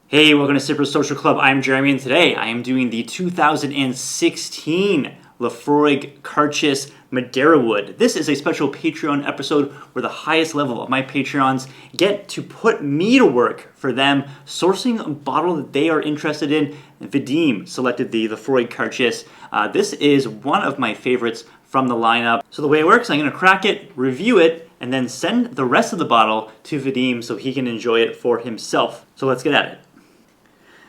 Hey, welcome to Cyprus Social Club. I'm Jeremy, and today I am doing the 2016 Laphroaig Cairdeas Madeira wood. This is a special Patreon episode where the highest level of my Patreons get to put me to work for them, sourcing a bottle that they are interested in. Vadim selected the Laphroaig Cairdeas. This is one of my favorites from the lineup. So the way it works, I'm going to crack it, review it, and then send the rest of the bottle to Vadim so he can enjoy it for himself. So let's get at it.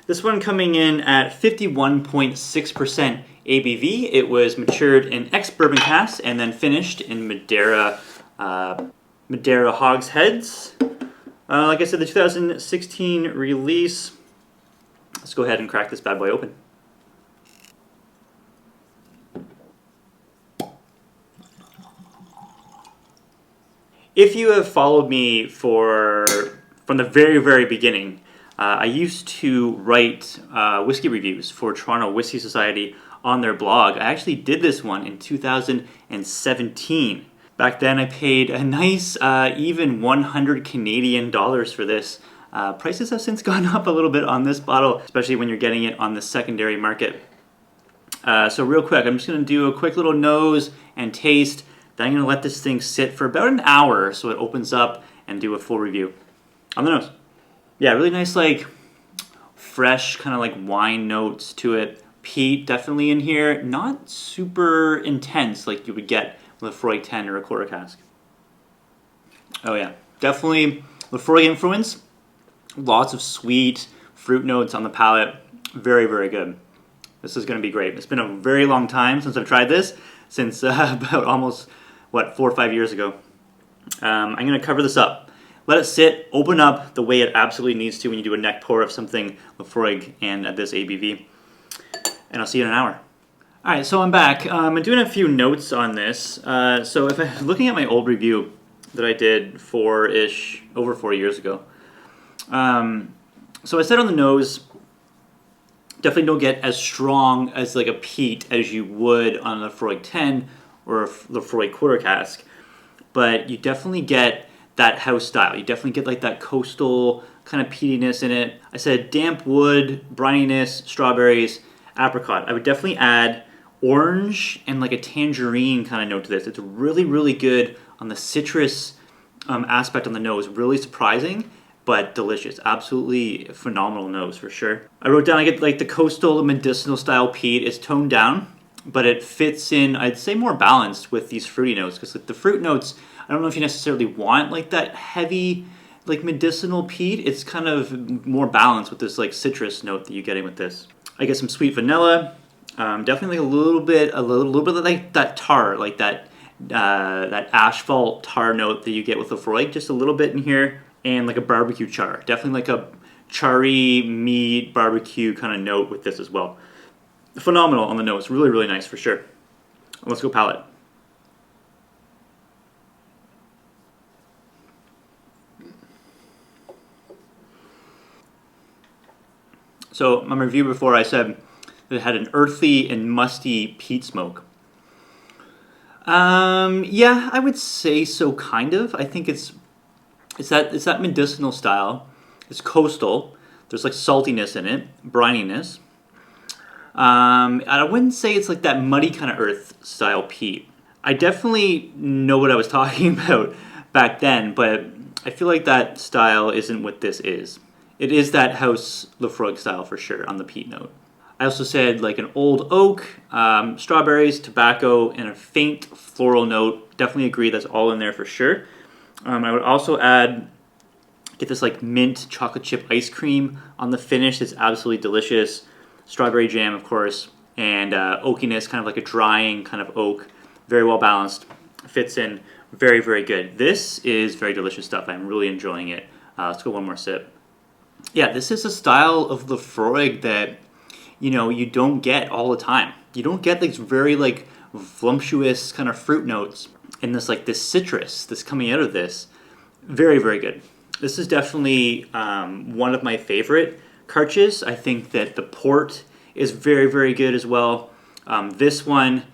This one coming in at 51.6% ABV. It was matured in ex-bourbon casks and then finished in Madeira hogsheads. Like I said, the 2016 release. Let's go ahead and crack this bad boy open. If you have followed me from the very, very beginning, I used to write whiskey reviews for Toronto Whisky Society on their blog. I actually did this one in 2017. Back then I paid a nice even 100 Canadian dollars for this. Prices have since gone up a little bit on this bottle, especially when you're getting it on the secondary market. So real quick, I'm just going to do a quick little nose and taste. Then I'm going to let this thing sit for about an hour so it opens up and do a full review. On the nose. Yeah, really nice, like, fresh, kind of like wine notes to it. Peat definitely in here. Not super intense like you would get with a Laphroaig 10 or a quarter cask. Oh yeah, definitely Laphroaig influence. Lots of sweet fruit notes on the palate. Very, very good. This is going to be great. It's been a very long time since I've tried this, since about almost, 4 or 5 years ago. I'm going to cover this up. Let it sit, open up the way it absolutely needs to when you do a neck pour of something Laphroaig and at this ABV. And I'll see you in an hour. Alright, so I'm back. I'm doing a few notes on this. So if I'm looking at my old review that I did over 4 years ago. So I said on the nose, definitely don't get as strong as like a peat as you would on a Laphroaig 10 or a Laphroaig quarter cask. But you definitely get that house style. You definitely get like that coastal kind of peatiness in it. I said damp wood, brininess, strawberries, apricot. I would definitely add orange and like a tangerine kind of note to this. It's really, really good on the citrus aspect on the nose. Really surprising, but delicious. Absolutely phenomenal nose for sure. I wrote down I get like the coastal medicinal style peat. It's toned down, but it fits in, I'd say, more balanced with these fruity notes, because like the fruit notes, I don't know if you necessarily want like that heavy, like medicinal peat. It's kind of more balanced with this like citrus note that you're getting with this. I get some sweet vanilla, definitely like a little bit like that tar, like that asphalt tar note that you get with Laphroaig, just a little bit in here, and like a barbecue char. Definitely like a charry meat barbecue kind of note with this as well. Phenomenal on the nose, really, really nice for sure. Let's go palate. So my review before, I said that it had an earthy and musty peat smoke. Yeah, I would say so, kind of. I think it's that medicinal style. It's coastal. There's like saltiness in it, brininess. I wouldn't say it's like that muddy kind of earth style peat. I definitely know what I was talking about back then, but I feel like that style isn't what this is. It is that house Laphroaig style for sure on the peat note. I also said like an old oak, strawberries, tobacco, and a faint floral note. Definitely agree that's all in there for sure. I would also get this like mint chocolate chip ice cream on the finish. It's absolutely delicious. Strawberry jam, of course, and oakiness, kind of like a drying kind of oak. Very well balanced. Fits in very, very good. This is very delicious stuff. I'm really enjoying it. Let's go one more sip. Yeah, this is a style of Laphroaig that, you don't get all the time. You don't get these very like voluptuous kind of fruit notes and this citrus that's coming out of this. Very, very good. This is definitely one of my favorite Cairdeas. I think that the port is very, very good as well. This one,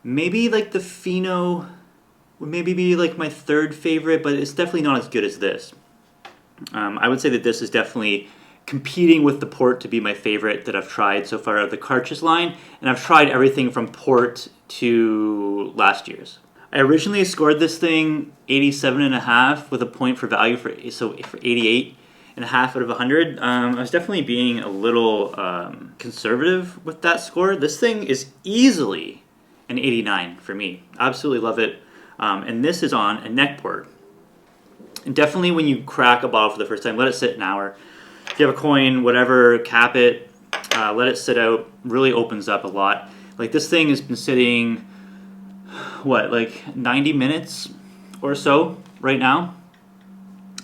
maybe like the Fino would maybe be like my third favorite, but it's definitely not as good as this. I would say that this is definitely competing with the port to be my favorite that I've tried so far out of the Cartridge line, and I've tried everything from port to last year's. I originally scored this thing 87.5 with a point for value for 88.5 out of 100. I was definitely being a little conservative with that score. This thing is easily an 89 for me. Absolutely love it. And this is on a neck port. And definitely when you crack a bottle for the first time, let it sit an hour. If you have a coin, whatever, cap it, let it sit out. Really opens up a lot. Like this thing has been sitting, what, like 90 minutes or so right now.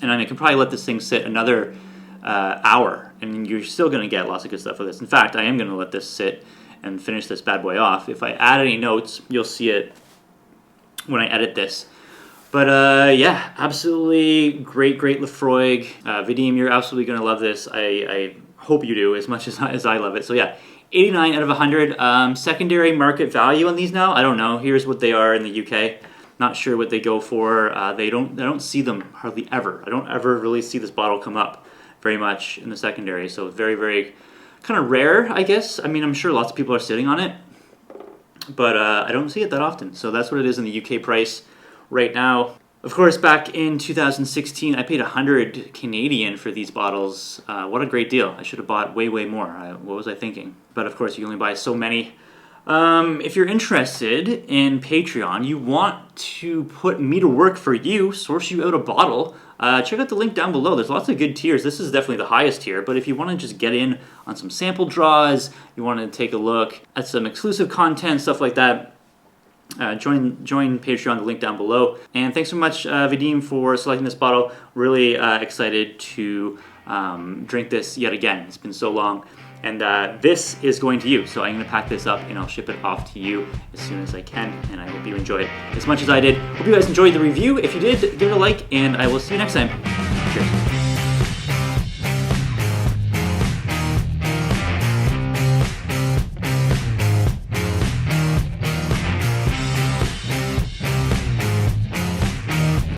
And I can probably let this thing sit another hour, and you're still going to get lots of good stuff with this. In fact, I am going to let this sit and finish this bad boy off. If I add any notes, you'll see it when I edit this. But yeah, absolutely great Laphroaig. Vadim, you're absolutely going to love this. I hope you do as much as I love it. So yeah, 89 out of 100. Secondary market value on these now, I don't know. Here's what they are in the UK. Not sure what they go for. I don't see them hardly ever. I don't ever really see this bottle come up very much in the secondary. So very, very kind of rare, I guess. I mean, I'm sure lots of people are sitting on it, but I don't see it that often. So that's what it is in the UK price right now. Of course, back in 2016, I paid 100 Canadian for these bottles. What a great deal. I should have bought way, way more. What was I thinking? But of course, you only buy so many. If you're interested in Patreon, you want to put me to work for you, source you out a bottle, check out the link down below. There's lots of good tiers. This is definitely the highest tier, but if you want to just get in on some sample draws, you want to take a look at some exclusive content, stuff like that, join Patreon, the link down below. And thanks so much, Vadim, for selecting this bottle. Really excited to drink this yet again. It's been so long. And this is going to you, so I'm going to pack this up and I'll ship it off to you as soon as I can, and I hope you enjoy it as much as I did. Hope you guys enjoyed the review. If you did, give it a like, and I will see you next time. Cheers.